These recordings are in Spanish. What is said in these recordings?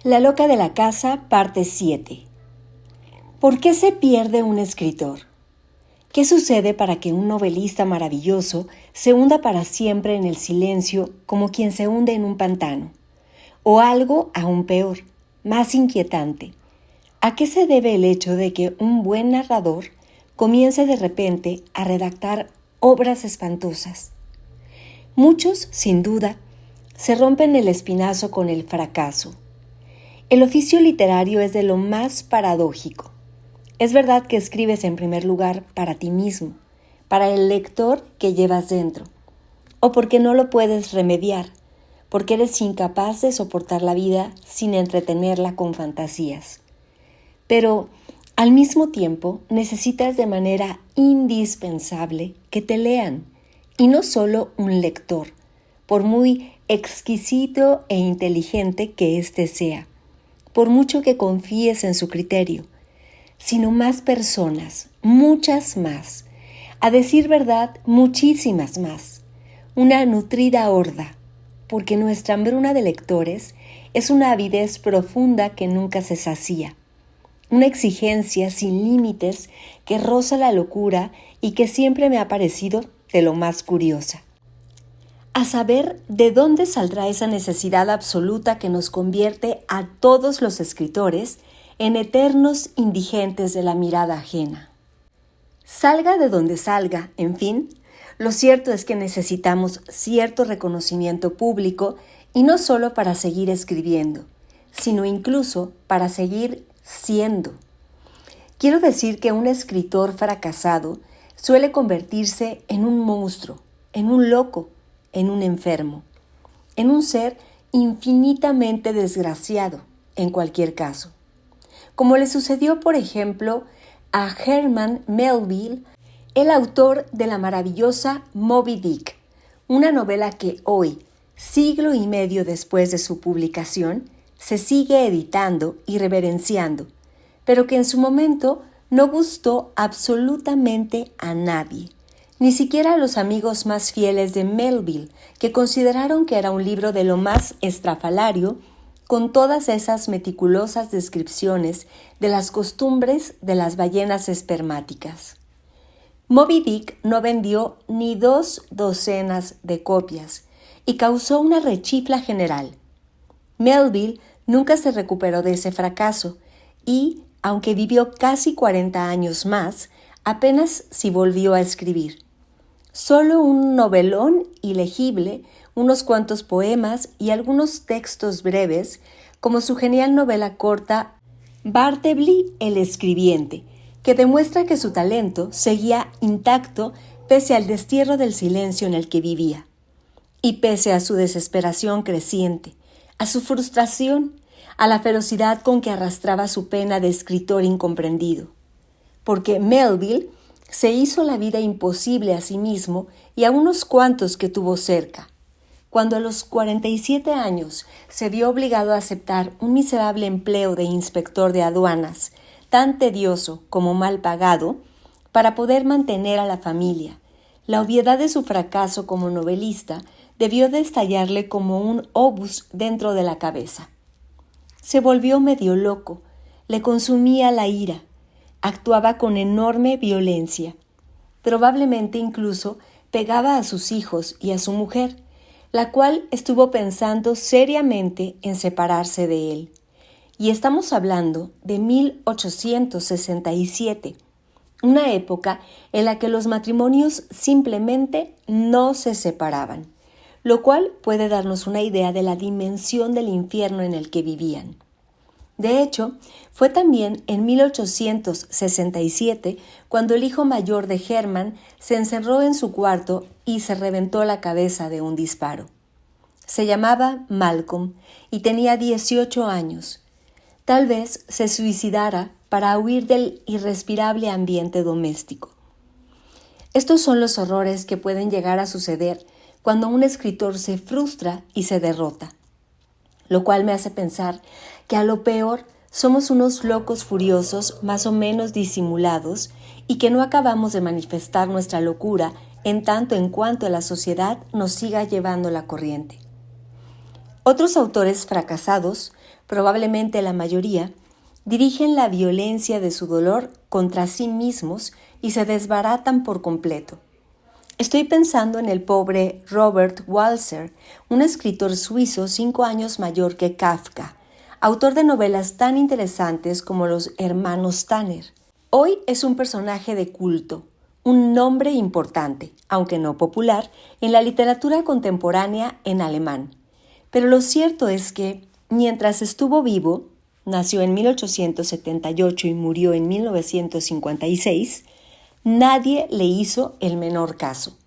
La loca de la casa, parte 7. ¿Por qué se pierde un escritor? ¿Qué sucede para que un novelista maravilloso se hunda para siempre en el silencio como quien se hunde en un pantano? O algo aún peor, más inquietante. ¿A qué se debe el hecho de que un buen narrador comience de repente a redactar obras espantosas? Muchos, sin duda, se rompen el espinazo con el fracaso. El oficio literario es de lo más paradójico. Es verdad que escribes en primer lugar para ti mismo, para el lector que llevas dentro, o porque no lo puedes remediar, porque eres incapaz de soportar la vida sin entretenerla con fantasías. Pero, al mismo tiempo, necesitas de manera indispensable que te lean, y no solo un lector, por muy exquisito e inteligente que éste sea, por mucho que confíes en su criterio, sino más personas, muchas más, a decir verdad, muchísimas más, una nutrida horda, porque nuestra hambruna de lectores es una avidez profunda que nunca se sacía, una exigencia sin límites que roza la locura y que siempre me ha parecido de lo más curiosa. A saber de dónde saldrá esa necesidad absoluta que nos convierte a todos los escritores en eternos indigentes de la mirada ajena. Salga de donde salga, en fin, lo cierto es que necesitamos cierto reconocimiento público y no solo para seguir escribiendo, sino incluso para seguir siendo. Quiero decir que un escritor fracasado suele convertirse en un monstruo, en un loco, en un enfermo, en un ser infinitamente desgraciado, en cualquier caso. Como le sucedió, por ejemplo, a Herman Melville, el autor de la maravillosa Moby Dick, una novela que hoy, siglo y medio después de su publicación, se sigue editando y reverenciando, pero que en su momento no gustó absolutamente a nadie, ni siquiera a los amigos más fieles de Melville, que consideraron que era un libro de lo más estrafalario, con todas esas meticulosas descripciones de las costumbres de las ballenas espermáticas. Moby Dick no vendió ni 2 docenas de copias y causó una rechifla general. Melville nunca se recuperó de ese fracaso y, aunque vivió casi 40 años más, apenas si volvió a escribir. Solo un novelón ilegible, unos cuantos poemas y algunos textos breves, como su genial novela corta Bartleby el Escribiente, que demuestra que su talento seguía intacto pese al destierro del silencio en el que vivía, y pese a su desesperación creciente, a su frustración, a la ferocidad con que arrastraba su pena de escritor incomprendido. Porque Melville se hizo la vida imposible a sí mismo y a unos cuantos que tuvo cerca. Cuando a los 47 años se vio obligado a aceptar un miserable empleo de inspector de aduanas, tan tedioso como mal pagado, para poder mantener a la familia, la obviedad de su fracaso como novelista debió de estallarle como un obús dentro de la cabeza. Se volvió medio loco, le consumía la ira, actuaba con enorme violencia. Probablemente incluso pegaba a sus hijos y a su mujer, la cual estuvo pensando seriamente en separarse de él. Y estamos hablando de 1867, una época en la que los matrimonios simplemente no se separaban, lo cual puede darnos una idea de la dimensión del infierno en el que vivían. De hecho, fue también en 1867 cuando el hijo mayor de Herman se encerró en su cuarto y se reventó la cabeza de un disparo. Se llamaba Malcolm y tenía 18 años. Tal vez se suicidara para huir del irrespirable ambiente doméstico. Estos son los horrores que pueden llegar a suceder cuando un escritor se frustra y se derrota, lo cual me hace pensar que a lo peor somos unos locos furiosos más o menos disimulados y que no acabamos de manifestar nuestra locura en tanto en cuanto la sociedad nos siga llevando la corriente. Otros autores fracasados probablemente la mayoría, dirigen la violencia de su dolor contra sí mismos y se desbaratan por completo. Estoy pensando en el pobre Robert Walser, un escritor suizo 5 años mayor que Kafka, autor de novelas tan interesantes como Los hermanos Tanner. Hoy es un personaje de culto, un nombre importante, aunque no popular, en la literatura contemporánea en alemán. Pero lo cierto es que, mientras estuvo vivo, nació en 1878 y murió en 1956, nadie le hizo el menor caso.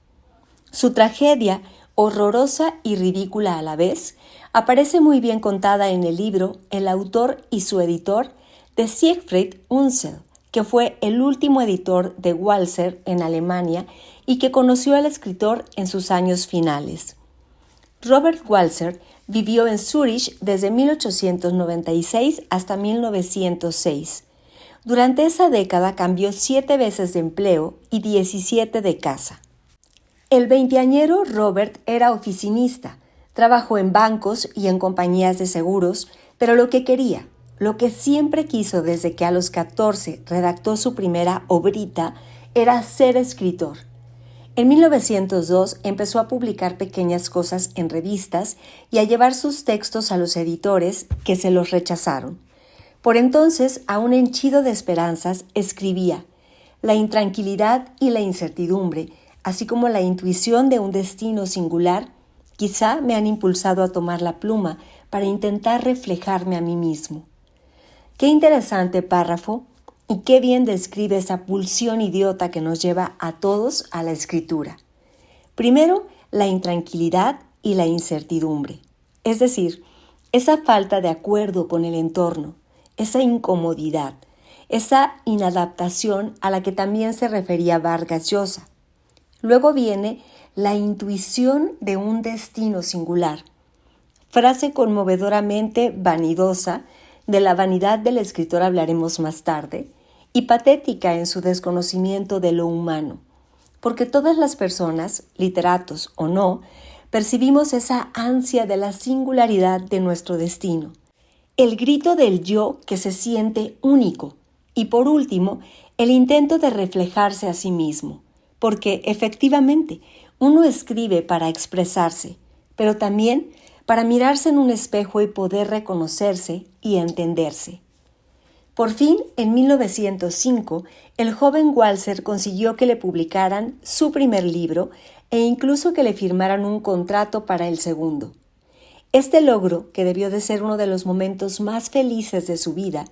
Su tragedia, horrorosa y ridícula a la vez, aparece muy bien contada en el libro El autor y su editor de Siegfried Unzel, que fue el último editor de Walser en Alemania y que conoció al escritor en sus años finales. Robert Walser vivió en Zúrich desde 1896 hasta 1906. Durante esa década cambió 7 veces de empleo y 17 de casa. El veinteañero Robert era oficinista, trabajó en bancos y en compañías de seguros, pero lo que quería, lo que siempre quiso desde que a los 14 redactó su primera obrita, era ser escritor. En 1902 empezó a publicar pequeñas cosas en revistas y a llevar sus textos a los editores que se los rechazaron. Por entonces, aún henchido de esperanzas, escribía: la intranquilidad y la incertidumbre, así como la intuición de un destino singular, quizá me han impulsado a tomar la pluma para intentar reflejarme a mí mismo. Qué interesante párrafo y qué bien describe esa pulsión idiota que nos lleva a todos a la escritura. Primero, la intranquilidad y la incertidumbre, es decir, esa falta de acuerdo con el entorno, esa incomodidad, esa inadaptación a la que también se refería Vargas Llosa. Luego viene la intuición de un destino singular, frase conmovedoramente vanidosa. De la vanidad del escritor hablaremos más tarde, y patética en su desconocimiento de lo humano, porque todas las personas, literatos o no, percibimos esa ansia de la singularidad de nuestro destino, el grito del yo que se siente único, y por último, el intento de reflejarse a sí mismo, porque efectivamente uno escribe para expresarse, pero también para mirarse en un espejo y poder reconocerse y entenderse. Por fin, en 1905, el joven Walser consiguió que le publicaran su primer libro e incluso que le firmaran un contrato para el segundo. Este logro, que debió de ser uno de los momentos más felices de su vida,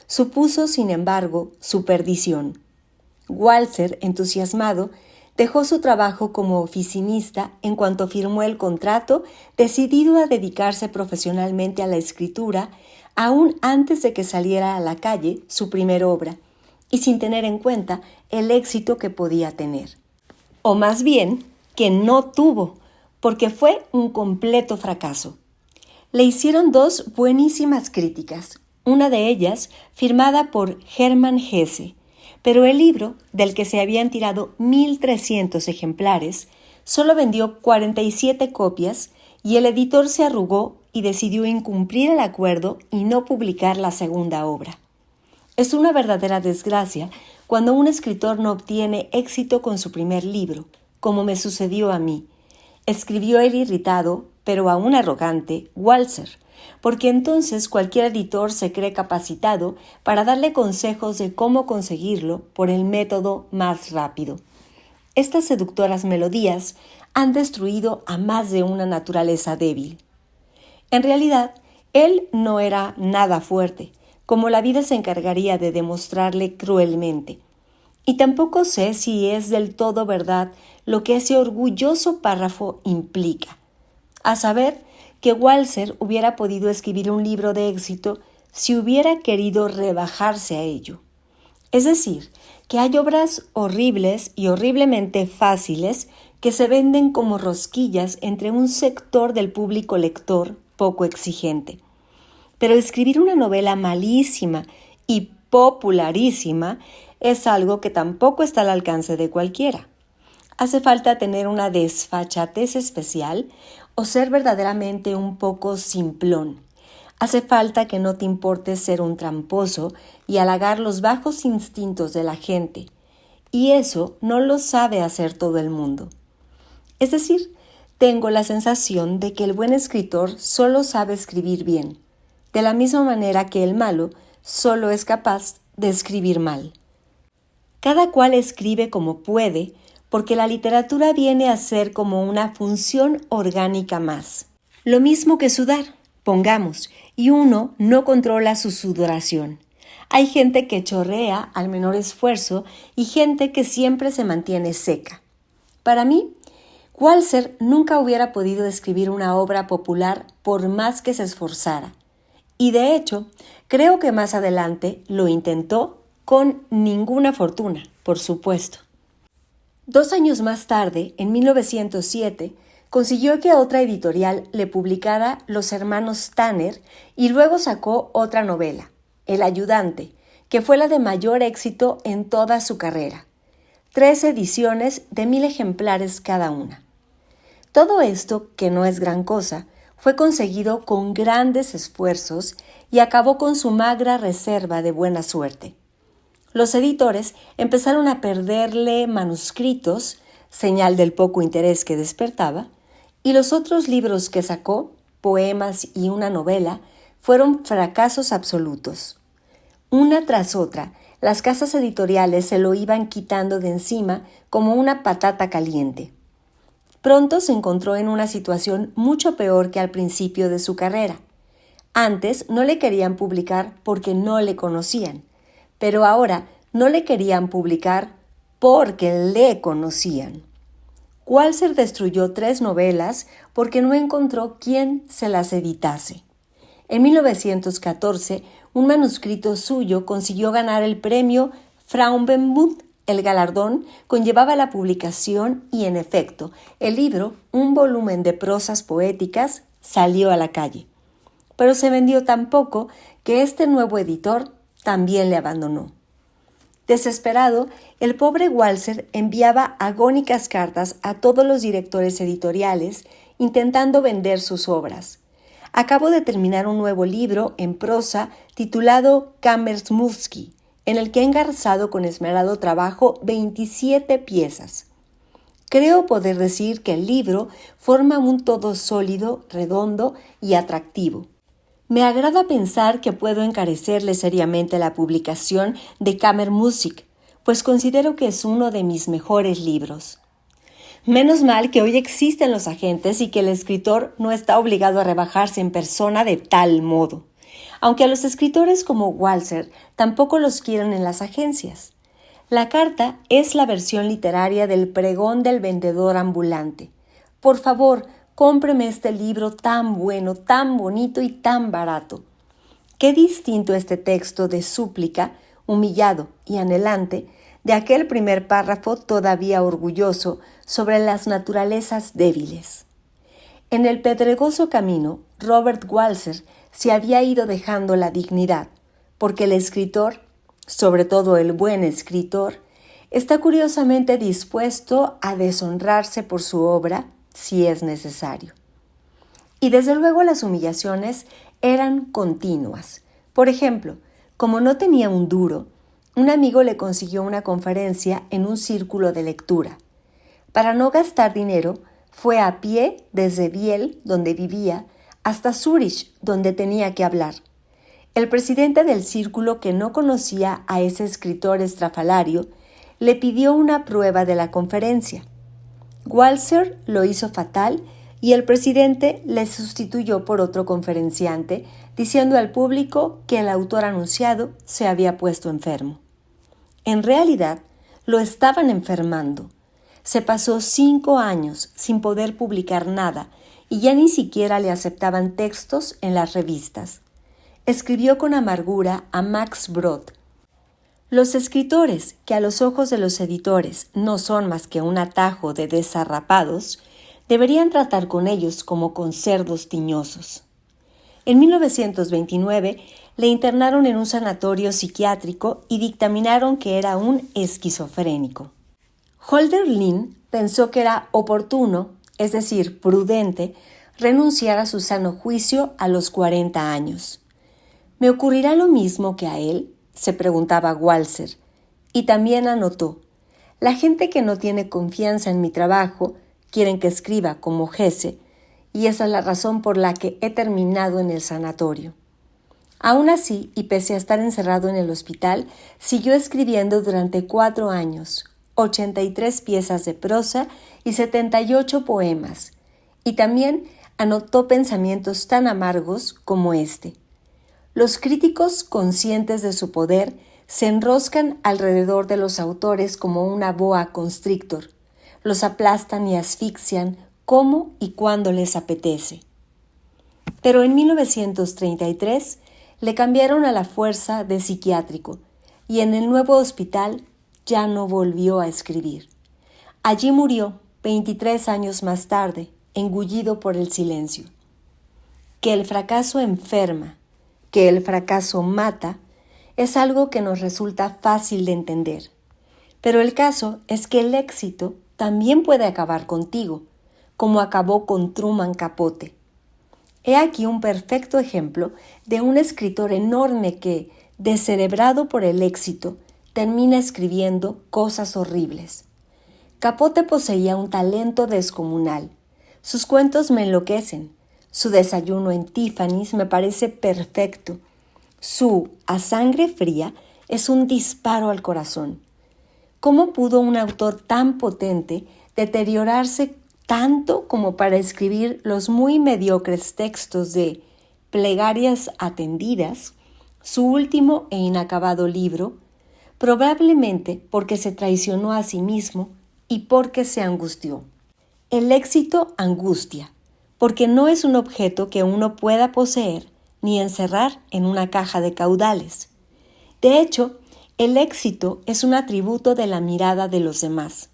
supuso, sin embargo, su perdición. Walser, entusiasmado, dejó su trabajo como oficinista en cuanto firmó el contrato, decidido a dedicarse profesionalmente a la escritura, aún antes de que saliera a la calle su primera obra, y sin tener en cuenta el éxito que podía tener. O más bien, que no tuvo, porque fue un completo fracaso. Le hicieron 2 buenísimas críticas, una de ellas firmada por Hermann Hesse, pero el libro, del que se habían tirado 1.300 ejemplares, solo vendió 47 copias y el editor se arrugó y decidió incumplir el acuerdo y no publicar la segunda obra. Es una verdadera desgracia cuando un escritor no obtiene éxito con su primer libro, como me sucedió a mí, escribió el irritado, pero aún arrogante, Walser, porque entonces cualquier editor se cree capacitado para darle consejos de cómo conseguirlo por el método más rápido. Estas seductoras melodías han destruido a más de una naturaleza débil. En realidad, él no era nada fuerte, como la vida se encargaría de demostrarle cruelmente. Y tampoco sé si es del todo verdad lo que ese orgulloso párrafo implica, a saber, que Walser hubiera podido escribir un libro de éxito si hubiera querido rebajarse a ello. Es decir, que hay obras horribles y horriblemente fáciles que se venden como rosquillas entre un sector del público lector poco exigente. Pero escribir una novela malísima y popularísima es algo que tampoco está al alcance de cualquiera. Hace falta tener una desfachatez especial o ser verdaderamente un poco simplón. Hace falta que no te importe ser un tramposo y halagar los bajos instintos de la gente, y eso no lo sabe hacer todo el mundo. Es decir, tengo la sensación de que el buen escritor solo sabe escribir bien, de la misma manera que el malo solo es capaz de escribir mal. Cada cual escribe como puede, porque la literatura viene a ser como una función orgánica más. Lo mismo que sudar, pongamos, y uno no controla su sudoración. Hay gente que chorrea al menor esfuerzo y gente que siempre se mantiene seca. Para mí, Walser nunca hubiera podido escribir una obra popular por más que se esforzara. Y de hecho, creo que más adelante lo intentó con ninguna fortuna, por supuesto. 2 años más tarde, en 1907, consiguió que otra editorial le publicara Los hermanos Tanner y luego sacó otra novela, El ayudante, que fue la de mayor éxito en toda su carrera. 3 ediciones de 1000 ejemplares cada una. Todo esto, que no es gran cosa, fue conseguido con grandes esfuerzos y acabó con su magra reserva de buena suerte. Los editores empezaron a perderle manuscritos, señal del poco interés que despertaba, y los otros libros que sacó, poemas y una novela, fueron fracasos absolutos. Una tras otra, las casas editoriales se lo iban quitando de encima como una patata caliente. Pronto se encontró en una situación mucho peor que al principio de su carrera. Antes no le querían publicar porque no le conocían, pero ahora no le querían publicar porque le conocían. Walser destruyó 3 novelas porque no encontró quien se las editase. En 1914, un manuscrito suyo consiguió ganar el premio Frauenbund. El galardón conllevaba la publicación y, en efecto, el libro, un volumen de prosas poéticas, salió a la calle. Pero se vendió tan poco que este nuevo editor también le abandonó. Desesperado, el pobre Walser enviaba agónicas cartas a todos los directores editoriales intentando vender sus obras. Acabó de terminar un nuevo libro en prosa titulado Kammersmusik, en el que ha engarzado con esmerado trabajo 27 piezas. Creo poder decir que el libro forma un todo sólido, redondo y atractivo. Me agrada pensar que puedo encarecerle seriamente la publicación de Kammermusik, pues considero que es uno de mis mejores libros. Menos mal que hoy existen los agentes y que el escritor no está obligado a rebajarse en persona de tal modo. Aunque a los escritores como Walser tampoco los quieren en las agencias. La carta es la versión literaria del pregón del vendedor ambulante. Por favor, cómpreme este libro tan bueno, tan bonito y tan barato. Qué distinto este texto de súplica, humillado y anhelante, de aquel primer párrafo todavía orgulloso sobre las naturalezas débiles. En el pedregoso camino, Robert Walser se había ido dejando la dignidad, porque el escritor, sobre todo el buen escritor, está curiosamente dispuesto a deshonrarse por su obra si es necesario. Y desde luego las humillaciones eran continuas. Por ejemplo, como no tenía un duro, un amigo le consiguió una conferencia en un círculo de lectura. Para no gastar dinero, fue a pie desde Biel, donde vivía, hasta Zúrich, donde tenía que hablar. El presidente del círculo, que no conocía a ese escritor estrafalario, le pidió una prueba de la conferencia. Walser lo hizo fatal y el presidente le sustituyó por otro conferenciante, diciendo al público que el autor anunciado se había puesto enfermo. En realidad, lo estaban enfermando. Se pasó 5 años sin poder publicar nada y ya ni siquiera le aceptaban textos en las revistas. Escribió con amargura a Max Brod: los escritores, que a los ojos de los editores no son más que un atajo de desarrapados, deberían tratar con ellos como con cerdos tiñosos. En 1929 le internaron en un sanatorio psiquiátrico y dictaminaron que era un esquizofrénico. Hölderlin pensó que era oportuno, es decir, prudente, renunciar a su sano juicio a los 40 años. ¿Me ocurrirá lo mismo que a él?, se preguntaba Walser, y también anotó: la gente que no tiene confianza en mi trabajo quieren que escriba como Hesse, y esa es la razón por la que he terminado en el sanatorio. Aún así, y pese a estar encerrado en el hospital, siguió escribiendo durante 4 años, 83 piezas de prosa y 78 poemas, y también anotó pensamientos tan amargos como este. Los críticos, conscientes de su poder, se enroscan alrededor de los autores como una boa constrictor. Los aplastan y asfixian como y cuando les apetece. Pero en 1933 le cambiaron a la fuerza de psiquiátrico y en el nuevo hospital ya no volvió a escribir. Allí murió 23 años más tarde, engullido por el silencio. Que el fracaso enferma, que el fracaso mata, es algo que nos resulta fácil de entender. Pero el caso es que el éxito también puede acabar contigo, como acabó con Truman Capote. He aquí un perfecto ejemplo de un escritor enorme que, descerebrado por el éxito, termina escribiendo cosas horribles. Capote poseía un talento descomunal. Sus cuentos me enloquecen. Su desayuno en Tiffany's me parece perfecto. Su A Sangre Fría es un disparo al corazón. ¿Cómo pudo un autor tan potente deteriorarse tanto como para escribir los muy mediocres textos de Plegarias Atendidas, su último e inacabado libro? Probablemente porque se traicionó a sí mismo y porque se angustió. El éxito angustia, porque no es un objeto que uno pueda poseer ni encerrar en una caja de caudales. De hecho, el éxito es un atributo de la mirada de los demás,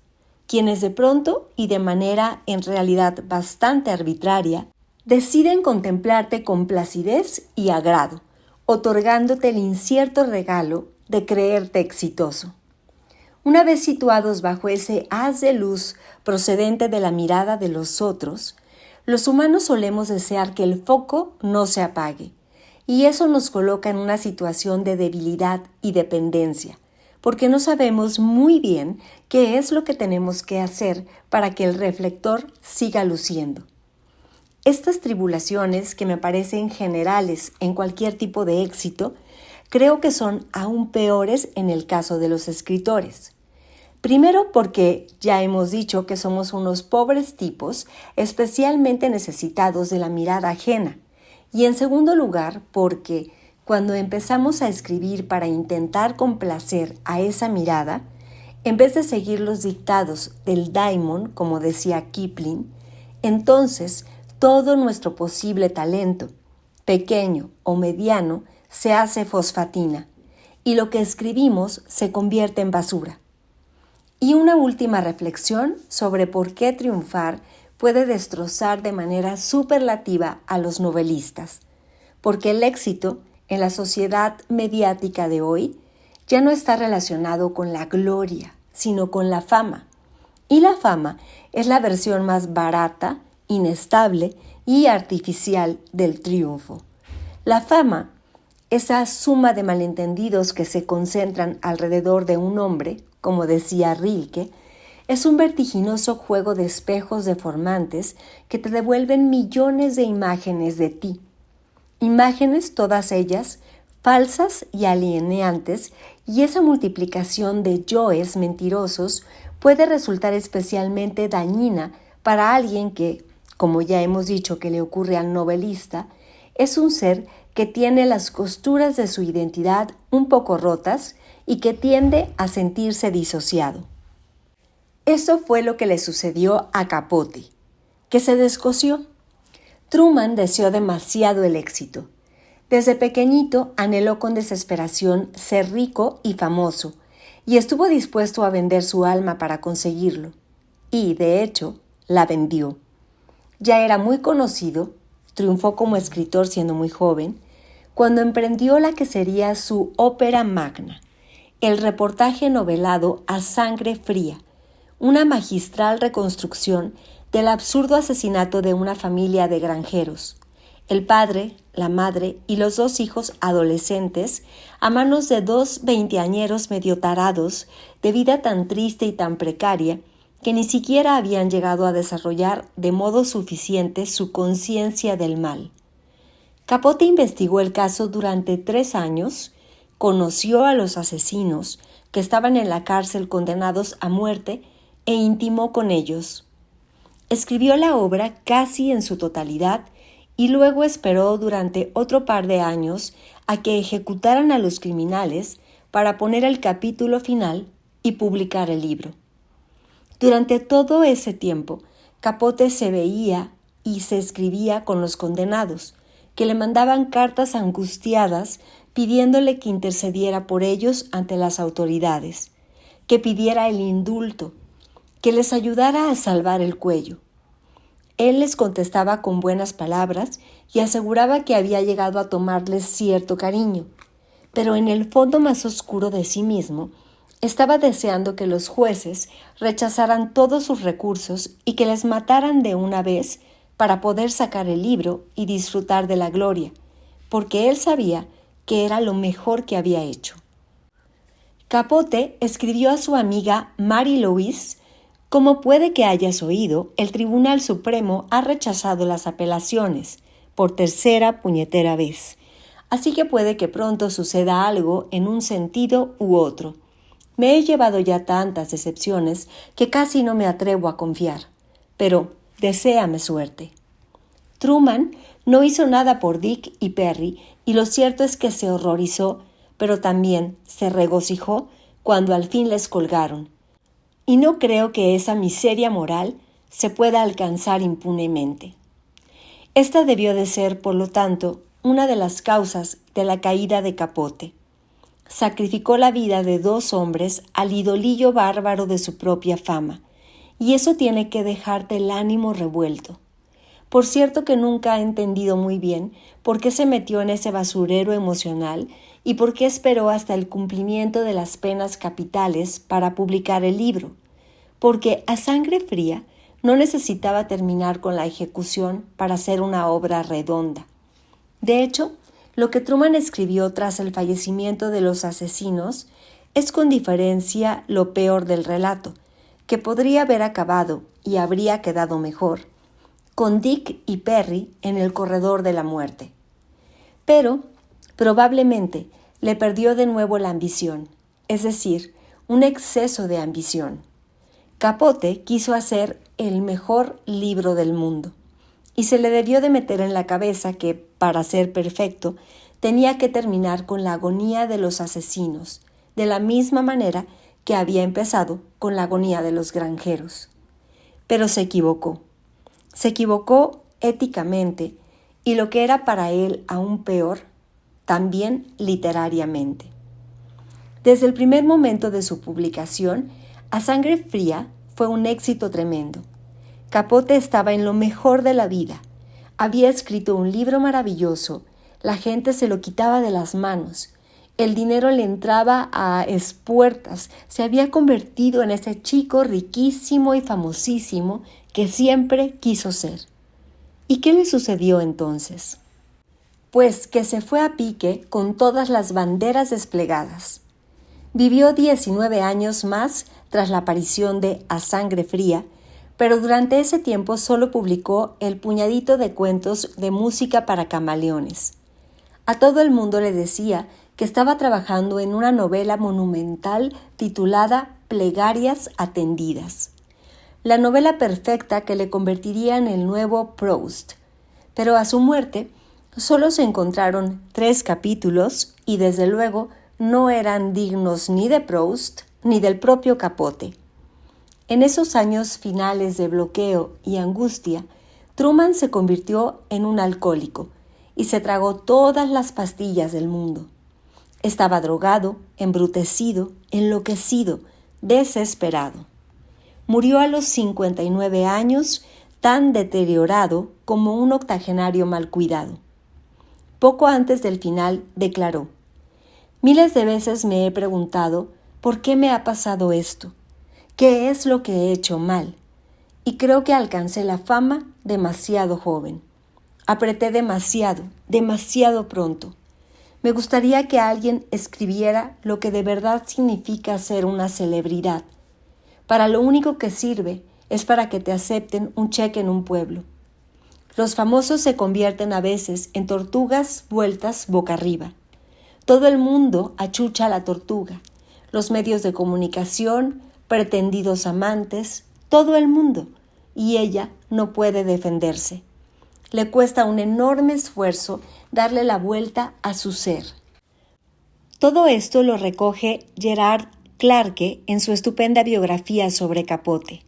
quienes de pronto y de manera en realidad bastante arbitraria, deciden contemplarte con placidez y agrado, otorgándote el incierto regalo de creerte exitoso. Una vez situados bajo ese haz de luz procedente de la mirada de los otros, los humanos solemos desear que el foco no se apague, y eso nos coloca en una situación de debilidad y dependencia, porque no sabemos muy bien qué es lo que tenemos que hacer para que el reflector siga luciendo. Estas tribulaciones, que me parecen generales en cualquier tipo de éxito, creo que son aún peores en el caso de los escritores. Primero porque ya hemos dicho que somos unos pobres tipos especialmente necesitados de la mirada ajena. Y en segundo lugar porque cuando empezamos a escribir para intentar complacer a esa mirada, en vez de seguir los dictados del daimon, como decía Kipling, entonces todo nuestro posible talento, pequeño o mediano, se hace fosfatina y lo que escribimos se convierte en basura. Y una última reflexión sobre por qué triunfar puede destrozar de manera superlativa a los novelistas. Porque el éxito en la sociedad mediática de hoy ya no está relacionado con la gloria, sino con la fama. Y la fama es la versión más barata, inestable y artificial del triunfo. La fama, esa suma de malentendidos que se concentran alrededor de un hombre, como decía Rilke, es un vertiginoso juego de espejos deformantes que te devuelven millones de imágenes de ti. Imágenes todas ellas falsas y alienantes, y esa multiplicación de yoes mentirosos puede resultar especialmente dañina para alguien que, como ya hemos dicho que le ocurre al novelista, es un ser que tiene las costuras de su identidad un poco rotas y que tiende a sentirse disociado. Eso fue lo que le sucedió a Capote, que se descosió. Truman deseó demasiado el éxito. Desde pequeñito anheló con desesperación ser rico y famoso, y estuvo dispuesto a vender su alma para conseguirlo. Y, de hecho, la vendió. Ya era muy conocido, triunfó como escritor siendo muy joven, cuando emprendió la que sería su ópera magna, el reportaje novelado A Sangre Fría, una magistral reconstrucción del absurdo asesinato de una familia de granjeros, el padre, la madre y los 2 hijos adolescentes a manos de 2 veinteañeros medio tarados de vida tan triste y tan precaria que ni siquiera habían llegado a desarrollar de modo suficiente su conciencia del mal. Capote investigó el caso durante 3 años, conoció a los asesinos que estaban en la cárcel condenados a muerte e intimó con ellos. Escribió la obra casi en su totalidad y luego esperó durante otro par de años a que ejecutaran a los criminales para poner el capítulo final y publicar el libro. Durante todo ese tiempo, Capote se veía y se escribía con los condenados, que le mandaban cartas angustiadas pidiéndole que intercediera por ellos ante las autoridades, que pidiera el indulto, que les ayudara a salvar el cuello. Él les contestaba con buenas palabras y aseguraba que había llegado a tomarles cierto cariño, pero en el fondo más oscuro de sí mismo estaba deseando que los jueces rechazaran todos sus recursos y que les mataran de una vez para poder sacar el libro y disfrutar de la gloria, porque él sabía que era lo mejor que había hecho. Capote escribió a su amiga Mary Louise: como puede que hayas oído, el Tribunal Supremo ha rechazado las apelaciones por 3ª puñetera vez, así que puede que pronto suceda algo en un sentido u otro. Me he llevado ya tantas decepciones que casi no me atrevo a confiar, pero deséame suerte. Truman no hizo nada por Dick y Perry y lo cierto es que se horrorizó, pero también se regocijó cuando al fin les colgaron. Y no creo que esa miseria moral se pueda alcanzar impunemente. Esta debió de ser, por lo tanto, una de las causas de la caída de Capote. Sacrificó la vida de 2 hombres al idolillo bárbaro de su propia fama, y eso tiene que dejarte el ánimo revuelto. Por cierto que nunca he entendido muy bien por qué se metió en ese basurero emocional y por qué esperó hasta el cumplimiento de las penas capitales para publicar el libro, porque a sangre fría no necesitaba terminar con la ejecución para hacer una obra redonda. De hecho, lo que Truman escribió tras el fallecimiento de los asesinos es con diferencia lo peor del relato, que podría haber acabado y habría quedado mejor, con Dick y Perry en el corredor de la muerte. Pero, probablemente, le perdió de nuevo la ambición, es decir, un exceso de ambición. Capote quiso hacer el mejor libro del mundo, y se le debió de meter en la cabeza que, para ser perfecto, tenía que terminar con la agonía de los asesinos, de la misma manera que había empezado con la agonía de los granjeros. Pero se equivocó. Se equivocó éticamente y lo que era para él aún peor, también literariamente. Desde el primer momento de su publicación, A Sangre Fría fue un éxito tremendo. Capote estaba en lo mejor de la vida. Había escrito un libro maravilloso, la gente se lo quitaba de las manos, el dinero le entraba a espuertas, se había convertido en ese chico riquísimo y famosísimo que siempre quiso ser. ¿Y qué le sucedió entonces? Pues que se fue a pique con todas las banderas desplegadas. Vivió 19 años más tras la aparición de A Sangre Fría, pero durante ese tiempo solo publicó el puñadito de cuentos de música para camaleones. A todo el mundo le decía que estaba trabajando en una novela monumental titulada Plegarias atendidas, la novela perfecta que le convertiría en el nuevo Proust. Pero a su muerte solo se encontraron 3 capítulos y desde luego no eran dignos ni de Proust ni del propio Capote. En esos años finales de bloqueo y angustia, Truman se convirtió en un alcohólico y se tragó todas las pastillas del mundo. Estaba drogado, embrutecido, enloquecido, desesperado. Murió a los 59 años, tan deteriorado como un octogenario mal cuidado. Poco antes del final declaró: «Miles de veces me he preguntado por qué me ha pasado esto. ¿Qué es lo que he hecho mal? y creo que alcancé la fama demasiado joven. Apreté demasiado, demasiado pronto. Me gustaría que alguien escribiera lo que de verdad significa ser una celebridad. Para lo único que sirve es para que te acepten un cheque en un pueblo. Los famosos se convierten a veces en tortugas vueltas boca arriba. Todo el mundo achucha a la tortuga. Los medios de comunicación, pretendidos amantes, todo el mundo. Y ella no puede defenderse. Le cuesta un enorme esfuerzo darle la vuelta a su ser. Todo esto lo recoge Gerard Clarke en su estupenda biografía sobre Capote.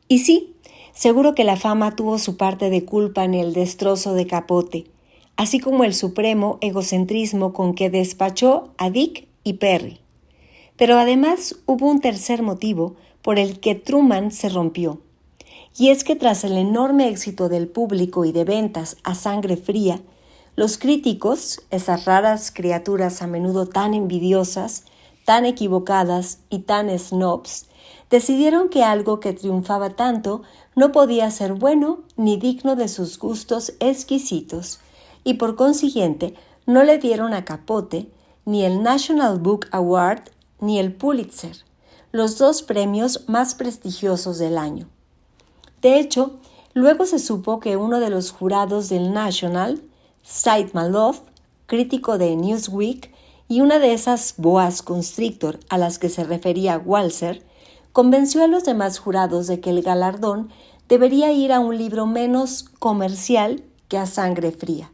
Y sí, seguro que la fama tuvo su parte de culpa en el destrozo de Capote, así como el supremo egocentrismo con que despachó a Dick y Perry. Pero además hubo un tercer motivo por el que Truman se rompió. Y es que tras el enorme éxito del público y de ventas a sangre fría, los críticos, esas raras criaturas a menudo tan envidiosas, tan equivocadas y tan snobs, decidieron que algo que triunfaba tanto no podía ser bueno ni digno de sus gustos exquisitos, y por consiguiente no le dieron a Capote ni el National Book Award ni el Pulitzer, los dos premios más prestigiosos del año. De hecho, luego se supo que uno de los jurados del National, Sid Malouf, crítico de Newsweek, y una de esas boas constrictor a las que se refería Walser, convenció a los demás jurados de que el galardón debería ir a un libro menos comercial que a sangre fría.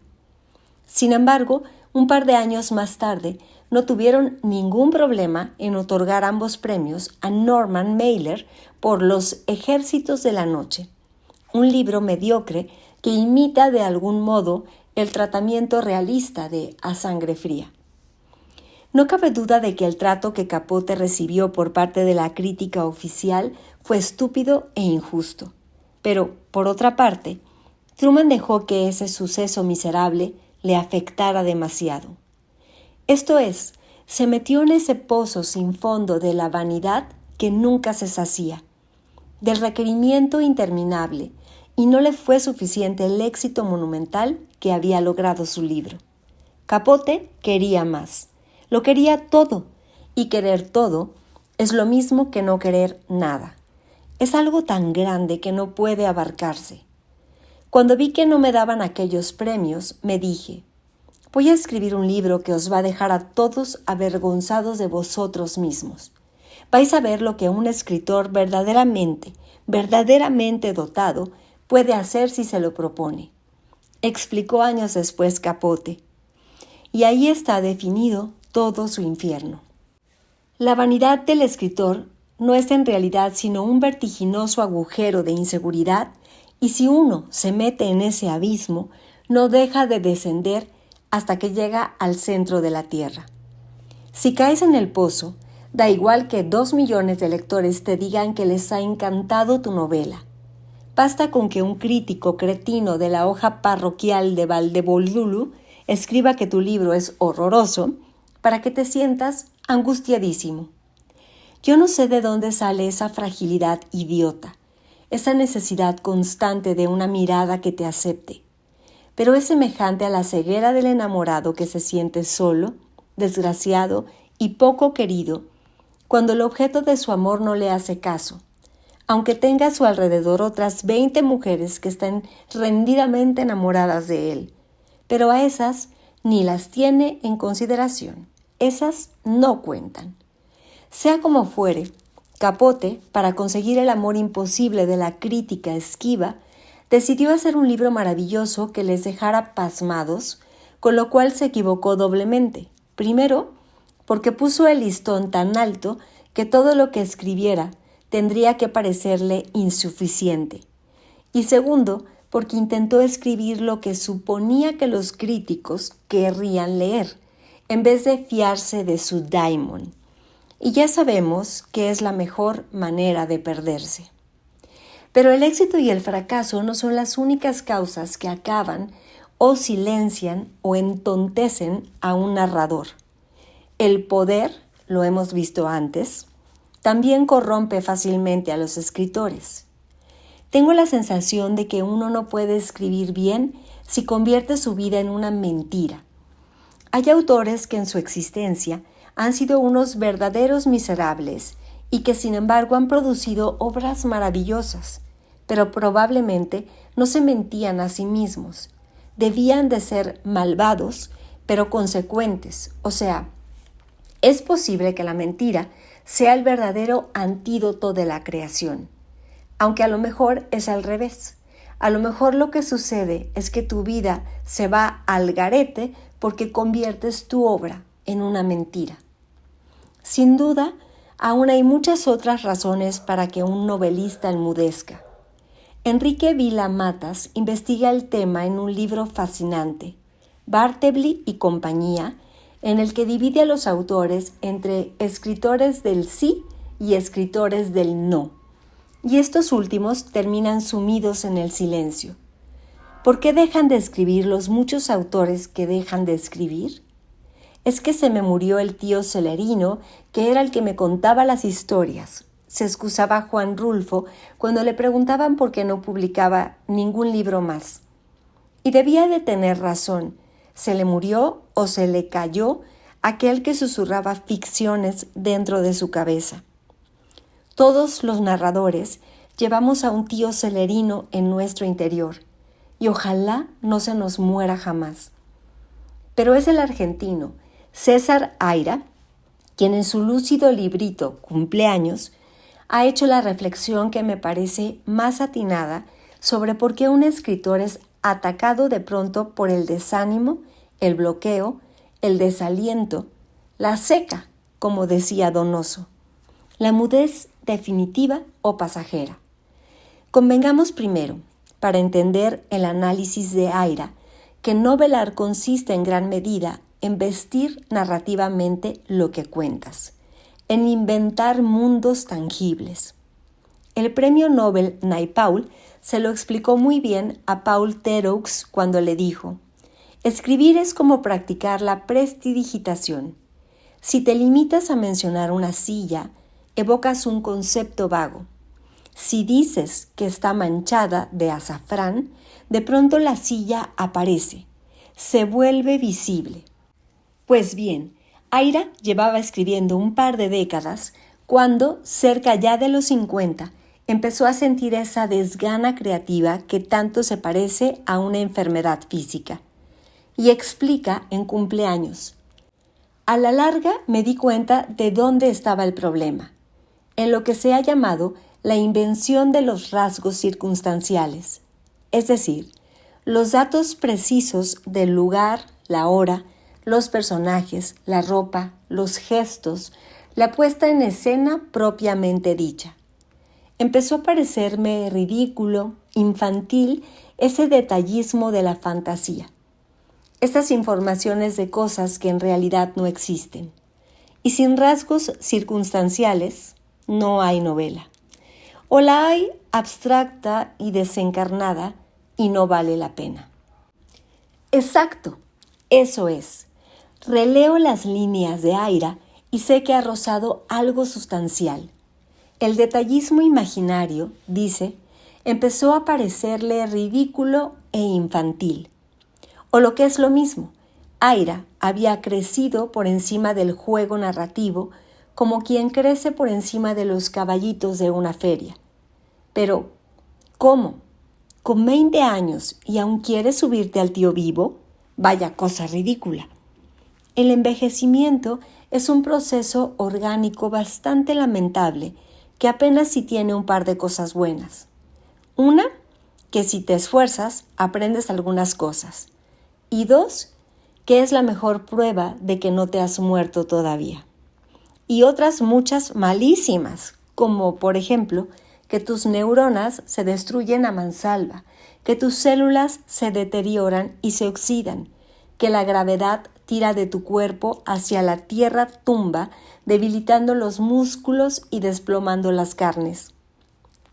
Sin embargo, un par de años más tarde, no tuvieron ningún problema en otorgar ambos premios a Norman Mailer por Los Ejércitos de la Noche, un libro mediocre que imita de algún modo el tratamiento realista de A Sangre Fría. No cabe duda de que el trato que Capote recibió por parte de la crítica oficial fue estúpido e injusto. Pero, por otra parte, Truman dejó que ese suceso miserable le afectara demasiado. Esto es, se metió en ese pozo sin fondo de la vanidad que nunca se sacía, del requerimiento interminable, y no le fue suficiente el éxito monumental que había logrado su libro. Capote quería más, lo quería todo, y querer todo es lo mismo que no querer nada. Es algo tan grande que no puede abarcarse. Cuando vi que no me daban aquellos premios, me dije, voy a escribir un libro que os va a dejar a todos avergonzados de vosotros mismos. Vais a ver lo que un escritor verdaderamente dotado puede hacer si se lo propone, explicó años después Capote. Y ahí está definido todo su infierno. La vanidad del escritor no es en realidad sino un vertiginoso agujero de inseguridad, y si uno se mete en ese abismo, no deja de descender hasta que llega al centro de la tierra. Si caes en el pozo, da igual que 2 millones de lectores te digan que les ha encantado tu novela. Basta con que un crítico cretino de la hoja parroquial de Valdebolulu escriba que tu libro es horroroso para que te sientas angustiadísimo. Yo no sé de dónde sale esa fragilidad idiota, esa necesidad constante de una mirada que te acepte, pero es semejante a la ceguera del enamorado que se siente solo, desgraciado y poco querido cuando el objeto de su amor no le hace caso, aunque tenga a su alrededor otras 20 mujeres que estén rendidamente enamoradas de él, pero a esas ni las tiene en consideración, esas no cuentan. Sea como fuere, Capote, para conseguir el amor imposible de la crítica esquiva, decidió hacer un libro maravilloso que les dejara pasmados, con lo cual se equivocó doblemente. Primero, porque puso el listón tan alto que todo lo que escribiera tendría que parecerle insuficiente. Y segundo, porque intentó escribir lo que suponía que los críticos querrían leer, en vez de fiarse de su daimon. Y ya sabemos que es la mejor manera de perderse. Pero el éxito y el fracaso no son las únicas causas que acaban o silencian o entontecen a un narrador. El poder, lo hemos visto antes, también corrompe fácilmente a los escritores. Tengo la sensación de que uno no puede escribir bien si convierte su vida en una mentira. Hay autores que en su existencia han sido unos verdaderos miserables y que sin embargo han producido obras maravillosas, pero probablemente no se mentían a sí mismos. Debían de ser malvados, pero consecuentes, o sea, es posible que la mentira sea el verdadero antídoto de la creación, aunque a lo mejor es al revés. A lo mejor lo que sucede es que tu vida se va al garete porque conviertes tu obra en una mentira. Sin duda, aún hay muchas otras razones para que un novelista enmudezca. Enrique Vila Matas investiga el tema en un libro fascinante, Bartleby y compañía, en el que divide a los autores entre escritores del sí y escritores del no. Y estos últimos terminan sumidos en el silencio. ¿Por qué dejan de escribir los muchos autores que dejan de escribir? Es que se me murió el tío Celerino, que era el que me contaba las historias. Se excusaba Juan Rulfo cuando le preguntaban por qué no publicaba ningún libro más. Y debía de tener razón. Se le murió o se le cayó aquel que susurraba ficciones dentro de su cabeza. Todos los narradores llevamos a un tío Celerino en nuestro interior y ojalá no se nos muera jamás. Pero es el argentino César Aira quien en su lúcido librito Cumpleaños ha hecho la reflexión que me parece más atinada sobre por qué un escritor es atacado de pronto por el desánimo, el bloqueo, el desaliento, la seca, como decía Donoso, la mudez definitiva o pasajera. Convengamos primero, para entender el análisis de Aira, que novelar consiste en gran medida en vestir narrativamente lo que cuentas, en inventar mundos tangibles. El premio Nobel Naipaul se lo explicó muy bien a Paul Theroux cuando le dijo: escribir es como practicar la prestidigitación. Si te limitas a mencionar una silla, evocas un concepto vago. Si dices que está manchada de azafrán, de pronto la silla aparece, se vuelve visible. Pues bien, Aira llevaba escribiendo un par de décadas cuando, cerca ya de los 50, empezó a sentir esa desgana creativa que tanto se parece a una enfermedad física. Y explica en Cumpleaños: a la larga me di cuenta de dónde estaba el problema, en lo que se ha llamado la invención de los rasgos circunstanciales, es decir, los datos precisos del lugar, la hora, los personajes, la ropa, los gestos, la puesta en escena propiamente dicha. Empezó a parecerme ridículo, infantil, ese detallismo de la fantasía. Estas informaciones de cosas que en realidad no existen. Y sin rasgos circunstanciales, no hay novela. O la hay abstracta y desencarnada y no vale la pena. Exacto, eso es. Releo las líneas de Aira y sé que ha rozado algo sustancial. El detallismo imaginario, dice, empezó a parecerle ridículo e infantil. O lo que es lo mismo, Aira había crecido por encima del juego narrativo como quien crece por encima de los caballitos de una feria. Pero, ¿cómo? ¿Con 20 años y aún quieres subirte al tío vivo? Vaya cosa ridícula. El envejecimiento es un proceso orgánico bastante lamentable que apenas si tiene un par de cosas buenas. Una, que si te esfuerzas, aprendes algunas cosas. Y dos, que es la mejor prueba de que no te has muerto todavía. Y otras muchas malísimas, como por ejemplo, que tus neuronas se destruyen a mansalva, que tus células se deterioran y se oxidan, que la gravedad tira de tu cuerpo hacia la tierra tumba, debilitando los músculos y desplomando las carnes.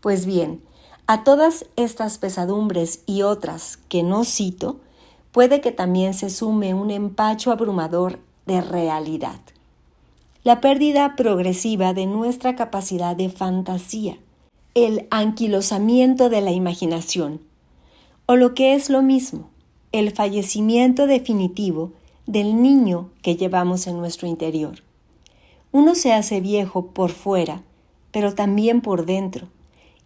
Pues bien, a todas estas pesadumbres y otras que no cito, puede que también se sume un empacho abrumador de realidad. La pérdida progresiva de nuestra capacidad de fantasía. el anquilosamiento de la imaginación, o lo que es lo mismo, el fallecimiento definitivo del niño que llevamos en nuestro interior. Uno se hace viejo por fuera, pero también por dentro,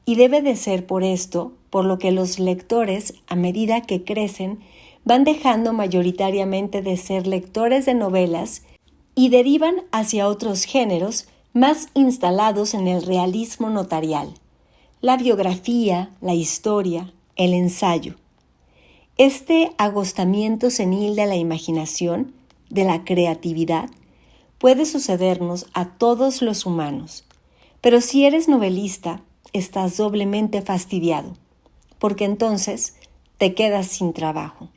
y debe de ser por esto por lo que los lectores, a medida que crecen, van dejando mayoritariamente de ser lectores de novelas y derivan hacia otros géneros más instalados en el realismo notarial, la biografía, la historia, el ensayo. Este agostamiento senil de la imaginación, de la creatividad, puede sucedernos a todos los humanos, pero si eres novelista, estás doblemente fastidiado, porque entonces te quedas sin trabajo.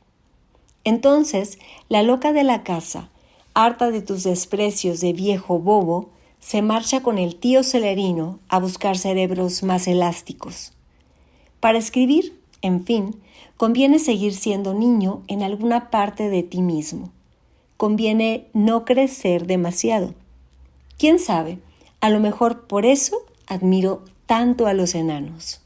Entonces, la loca de la casa, harta de tus desprecios de viejo bobo, se marcha con el tío Celerino a buscar cerebros más elásticos. Para escribir, en fin, conviene seguir siendo niño en alguna parte de ti mismo. Conviene no crecer demasiado. ¿Quién sabe? A lo mejor por eso admiro tanto a los enanos.